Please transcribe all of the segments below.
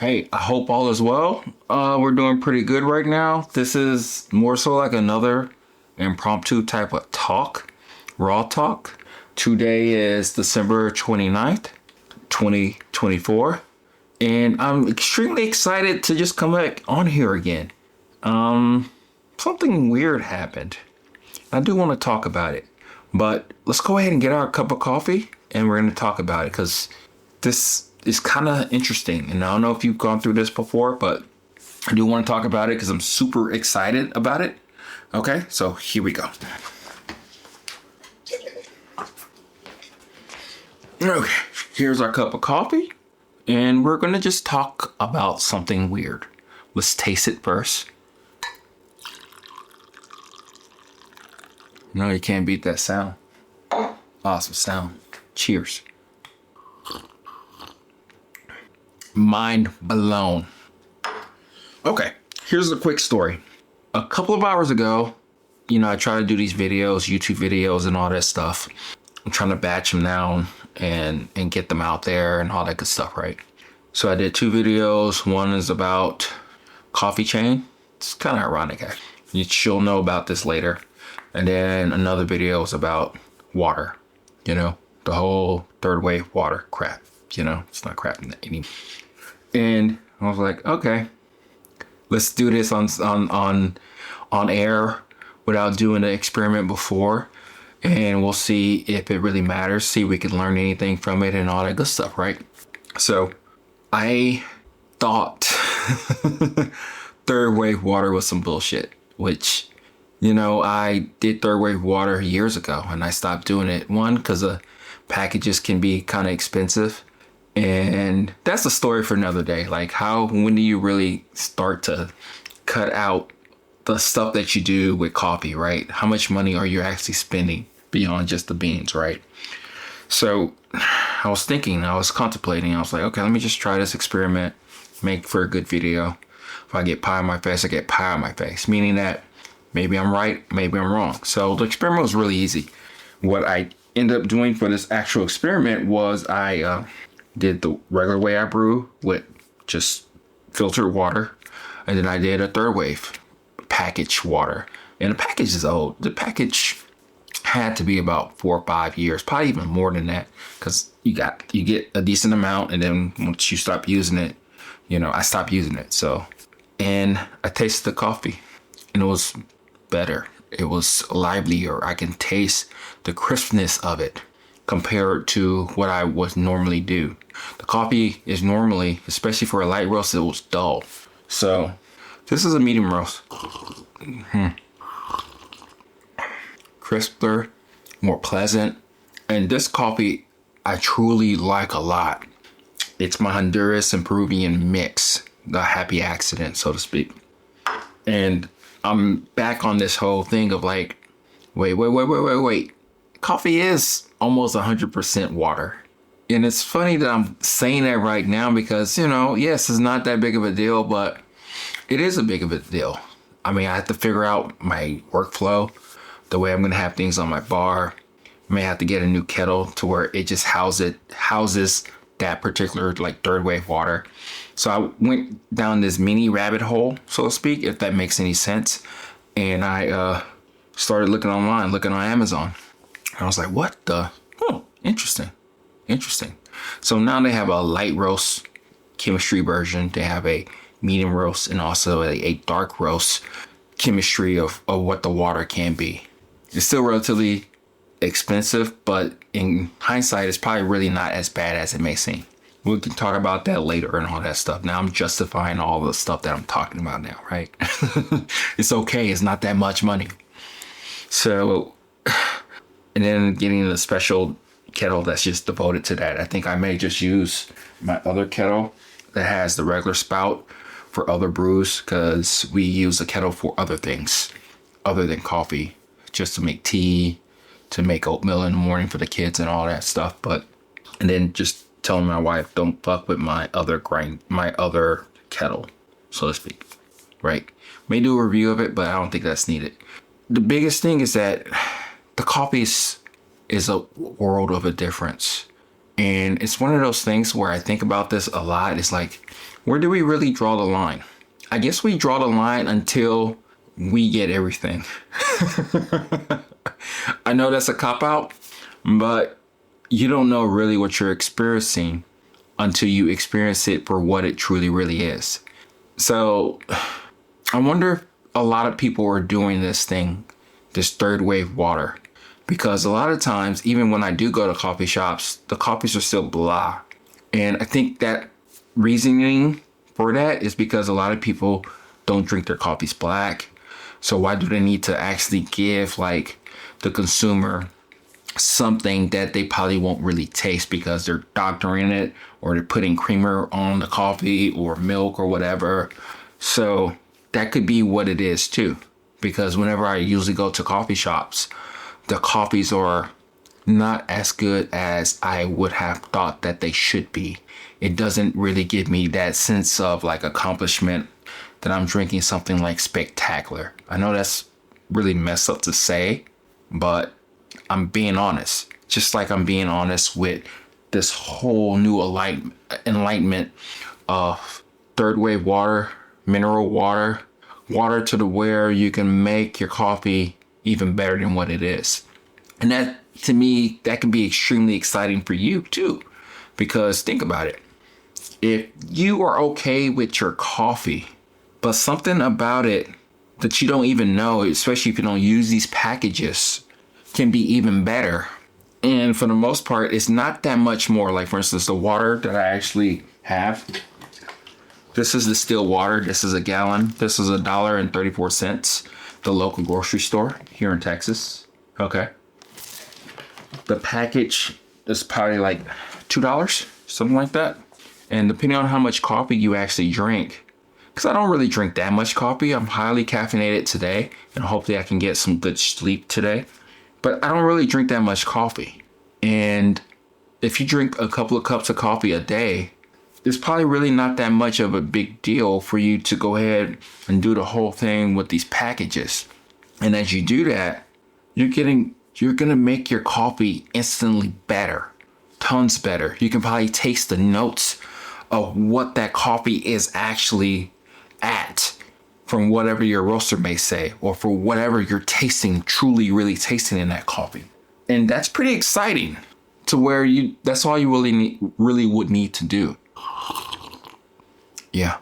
Hey, I hope all is well. We're doing pretty good right now. This is more so like another impromptu type of talk, raw talk. Today is December 29th, 2024, and I'm extremely excited to just come back on here again. Something weird happened. I do want to talk about it, but let's go ahead and get our cup of coffee and we're going to talk about it because this is kind of interesting. And I don't know if you've gone through this before, but I do want to talk about it because I'm super excited about it. Okay, so here we go. Okay, here's our cup of coffee and we're going to just talk about something weird. Let's taste it first. No, you can't beat that sound. Awesome sound. Cheers. Mind blown. Okay, here's a quick story. A couple of hours ago, I try to do these videos, YouTube videos and all that stuff. I'm trying to batch them down and get them out there and all that good stuff, right? So I did 2 videos. One is about coffee chain. It's kind of ironic, actually. You'll know about this later. And then another video was about water, the whole third wave water crap, it's not crap anymore. And I was like, okay, let's do this on air without doing the experiment before. And we'll see if it really matters, see if we can learn anything from it and all that good stuff, right? So I thought third wave water was some bullshit, which I did third wave water years ago and I stopped doing it. One, because the packages can be kind of expensive. And that's a story for another day. Like when do you really start to cut out the stuff that you do with coffee, right? How much money are you actually spending beyond just the beans, right? So I was contemplating. I was like, okay, let me just try this experiment, make for a good video. If I get pie on my face, I get pie on my face, meaning that maybe I'm right, maybe I'm wrong. So the experiment was really easy. What I ended up doing for this actual experiment was I did the regular way I brew with just filtered water. And then I did a third wave packaged water. And the package is old. The package had to be about 4 or 5 years, probably even more than that. Because you get a decent amount. And then once you stop using it, I stopped using it. And I tasted the coffee and it was better. It was livelier. I can taste the crispness of it compared to what I would normally do. The coffee is normally, especially for a light roast, it was dull. So this is a medium roast. Crisper, more pleasant. And this coffee I truly like a lot. It's my Honduras and Peruvian mix, the happy accident, so to speak. And I'm back on this whole thing of like, wait. Coffee is almost 100% water. And it's funny that I'm saying that right now because, yes, it's not that big of a deal, but it is a big of a deal. I mean, I have to figure out my workflow, the way I'm going to have things on my bar. I may have to get a new kettle to where it just houses that particular like third wave water. So I went down this mini rabbit hole, so to speak, if that makes any sense. And I started looking on Amazon. I was like, what the? Oh, interesting. So now they have a light roast chemistry version. They have a medium roast and also a dark roast chemistry of what the water can be. It's still relatively expensive, but in hindsight, it's probably really not as bad as it may seem. We can talk about that later and all that stuff. Now I'm justifying all the stuff that I'm talking about now, right? It's okay. It's not that much money. So, and then getting a special kettle that's just devoted to that. I think I may just use my other kettle that has the regular spout for other brews because we use the kettle for other things other than coffee, just to make tea, to make oatmeal in the morning for the kids and all that stuff. And then just telling my wife, don't fuck with my other kettle, so to speak, right? May do a review of it, but I don't think that's needed. The biggest thing is that the coffee is a world of a difference. And it's one of those things where I think about this a lot. It's like Where do we really draw the line? I guess we draw the line until we get everything. I know that's a cop out, but you don't know really what you're experiencing until you experience it for what it truly really is. So I wonder if a lot of people are doing this thing, this third wave water, because a lot of times, even when I do go to coffee shops, the coffees are still blah. And I think that reasoning for that is because a lot of people don't drink their coffees black. So why do they need to actually give like the consumer something that they probably won't really taste because they're doctoring it or they're putting creamer on the coffee or milk or whatever. So that could be what it is too. Because whenever I usually go to coffee shops, the coffees are not as good as I would have thought that they should be. It doesn't really give me that sense of like accomplishment that I'm drinking something like spectacular. I know that's really messed up to say, but I'm being honest. Just like I'm being honest with this whole new enlightenment of third wave water, mineral water, water to the where you can make your coffee even better than what it is. And that, to me, that can be extremely exciting for you too. Because think about it. If you are okay with your coffee, but something about it that you don't even know, especially if you don't use these packages, can be even better. And for the most part, it's not that much more. Like, for instance, the water that I actually have. This is distilled water. This is a gallon. This is $1.34. The local grocery store here in Texas. Okay. The package is probably like $2, something like that. And depending on how much coffee you actually drink, because I don't really drink that much coffee. I'm highly caffeinated today, and hopefully I can get some good sleep today. But I don't really drink that much coffee. And if you drink a couple of cups of coffee a day, it's probably really not that much of a big deal for you to go ahead and do the whole thing with these packages. And as you do that, you're going to make your coffee instantly better, tons better. You can probably taste the notes of what that coffee is actually at from whatever your roaster may say, or for whatever you're tasting, truly, really tasting in that coffee. And that's pretty exciting to where that's all you really would need to do. Yeah.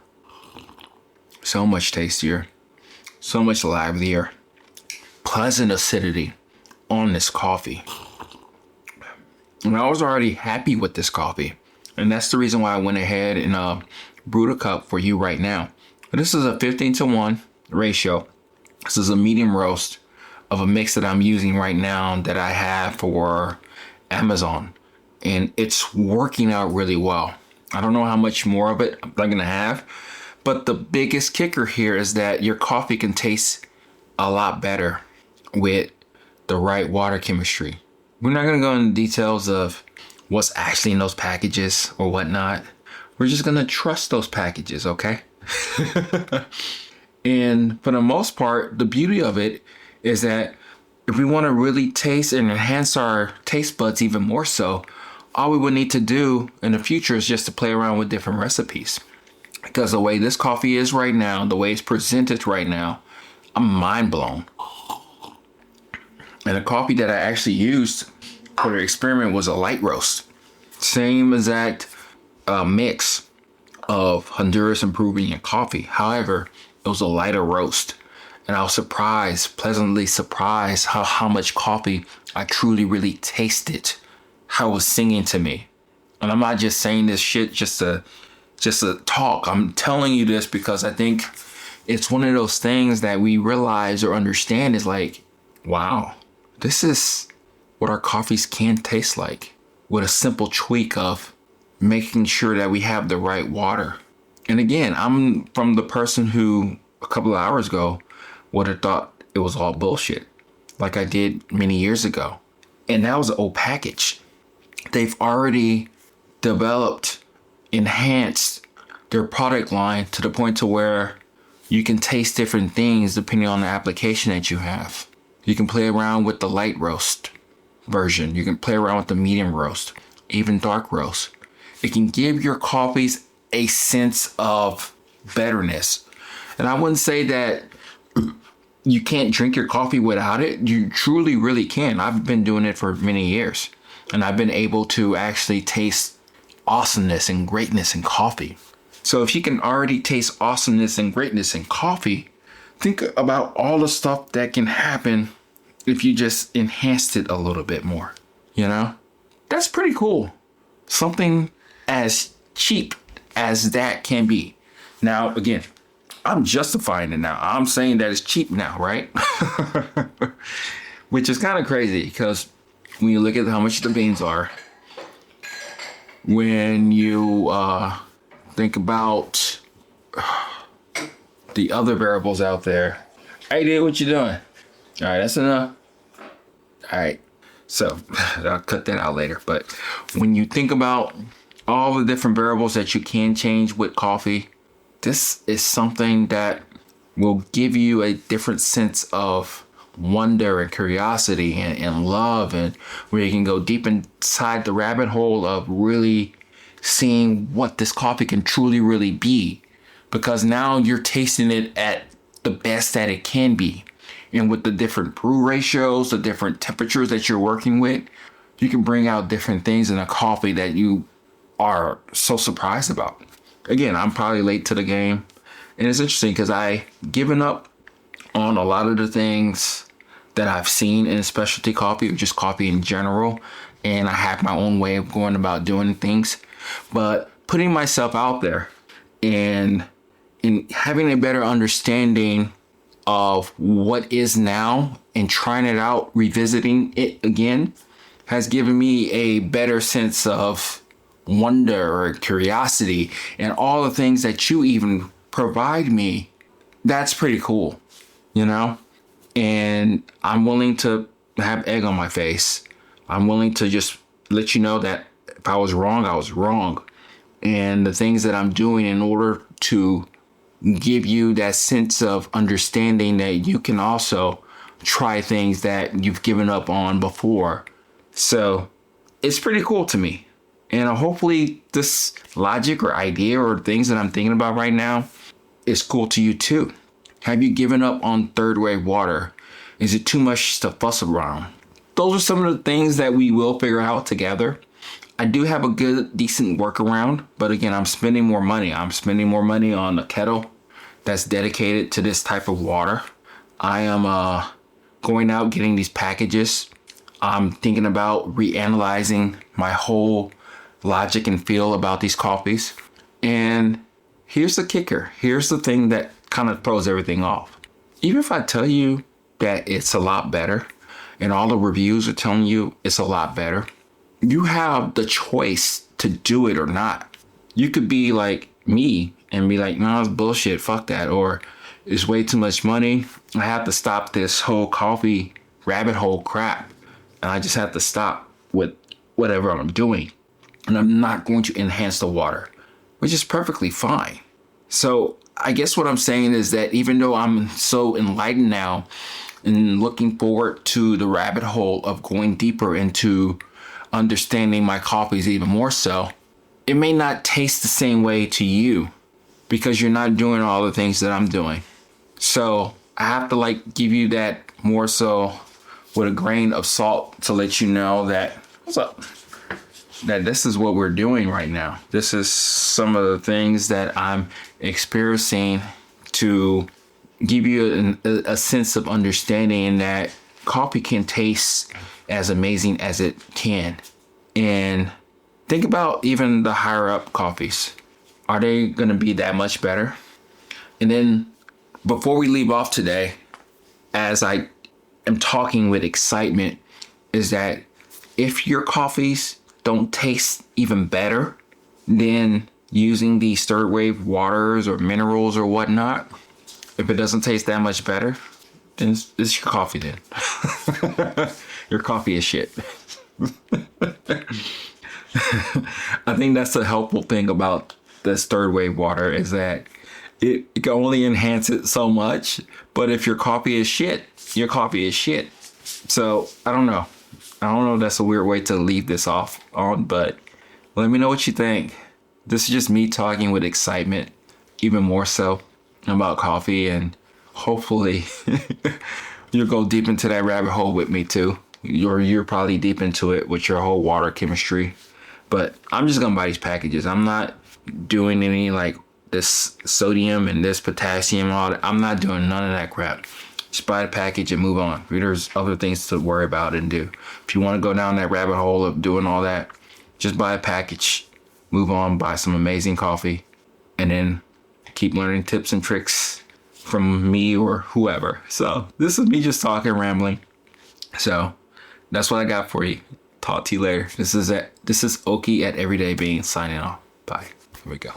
So much tastier, so much livelier, pleasant acidity on this coffee. And I was already happy with this coffee. And that's the reason why I went ahead and brewed a cup for you right now. This is a 15-to-1 ratio. This is a medium roast of a mix that I'm using right now that I have for Amazon. And it's working out really well. I don't know how much more of it I'm going to have. But the biggest kicker here is that your coffee can taste a lot better with the right water chemistry. We're not going to go into details of what's actually in those packages or whatnot. We're just going to trust those packages, okay? And for the most part, the beauty of it is that if we want to really taste and enhance our taste buds even more so, all we would need to do in the future is just to play around with different recipes. Because the way this coffee is right now, the way it's presented right now, I'm mind blown. And the coffee that I actually used for the experiment was a light roast. Same exact mix of Honduras and Peruvian coffee. However, it was a lighter roast. And I was pleasantly surprised how much coffee I truly really tasted. How it was singing to me. And I'm not just saying this shit just to talk. I'm telling you this because I think it's one of those things that we realize or understand is like, wow, this is what our coffees can taste like with a simple tweak of making sure that we have the right water. And again, I'm from the person who a couple of hours ago would have thought it was all bullshit, like I did many years ago. And that was an old package. They've already developed, enhanced their product line to the point to where you can taste different things depending on the application that you have. You can play around with the light roast version. You can play around with the medium roast, even dark roast. It can give your coffees a sense of betterness. And I wouldn't say that you can't drink your coffee without it. You truly, really can. I've been doing it for many years, and I've been able to actually taste awesomeness and greatness in coffee. So if you can already taste awesomeness and greatness in coffee, think about all the stuff that can happen if you just enhanced it a little bit more. You know, that's pretty cool. Something as cheap as that can be. Now, again, I'm justifying it now. I'm saying that it's cheap now, right? Which is kind of crazy because when you look at how much the beans are, when you think about the other variables out there. Hey, dude, what you doing? All right, that's enough. All right, so I'll cut that out later. But when you think about all the different variables that you can change with coffee, this is something that will give you a different sense of wonder and curiosity and love, and where you can go deep inside the rabbit hole of really seeing what this coffee can truly really be, because now you're tasting it at the best that it can be. And with the different brew ratios, the different temperatures that you're working with, you can bring out different things in a coffee that you are so surprised about. Again, I'm probably late to the game, and it's interesting because I given up on a lot of the things that I've seen in specialty coffee or just coffee in general, and I have my own way of going about doing things. But putting myself out there and in having a better understanding of what is now and trying it out, revisiting it again, has given me a better sense of wonder or curiosity, and all the things that you even provide me. That's pretty cool, you know? And I'm willing to have egg on my face. I'm willing to just let you know that if I was wrong, I was wrong. And the things that I'm doing in order to give you that sense of understanding that you can also try things that you've given up on before. So it's pretty cool to me. And hopefully this logic or idea or things that I'm thinking about right now is cool to you too. Have you given up on third wave water? Is it too much to fuss around? Those are some of the things that we will figure out together. I do have a good, decent workaround, but again, I'm spending more money. I'm spending more money on a kettle that's dedicated to this type of water. I am going out, getting these packages. I'm thinking about reanalyzing my whole logic and feel about these coffees. And here's the kicker. Here's the thing that kind of throws everything off. Even if I tell you that it's a lot better, and all the reviews are telling you it's a lot better, you have the choice to do it or not. You could be like me and be like, no, it's bullshit, fuck that. Or it's way too much money. I have to stop this whole coffee rabbit hole crap. And I just have to stop with whatever I'm doing. And I'm not going to enhance the water, which is perfectly fine. So I guess what I'm saying is that even though I'm so enlightened now and looking forward to the rabbit hole of going deeper into understanding my coffees even more so, it may not taste the same way to you because you're not doing all the things that I'm doing. So I have to give you that more so with a grain of salt to let you know that, what's up? That this is what we're doing right now. This is some of the things that I'm experiencing to give you a sense of understanding that coffee can taste as amazing as it can. And think about even the higher up coffees. Are they going to be that much better? And then before we leave off today, as I am talking with excitement, is that if your coffees don't taste even better than using these third wave waters or minerals or whatnot, if it doesn't taste that much better, then it's your coffee then. Your coffee is shit. I think that's the helpful thing about this third wave water is that it can only enhance it so much. But if your coffee is shit, your coffee is shit. So I don't know. That's a weird way to leave this off on, but let me know what you think. This is just me talking with excitement, even more so about coffee, and hopefully you'll go deep into that rabbit hole with me too. You're probably deep into it with your whole water chemistry. But I'm just gonna buy these packages. I'm not doing any like this sodium and this potassium and all that. I'm not doing none of that crap. Just buy the package and move on. There's other things to worry about and do. If you want to go down that rabbit hole of doing all that, just buy a package, move on, buy some amazing coffee, and then keep learning tips and tricks from me or whoever. So this is me just talking, rambling. So that's what I got for you. Talk to you later. This is Oki at Everyday Being signing off. Bye. Here we go.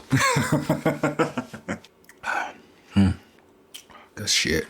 Good shit.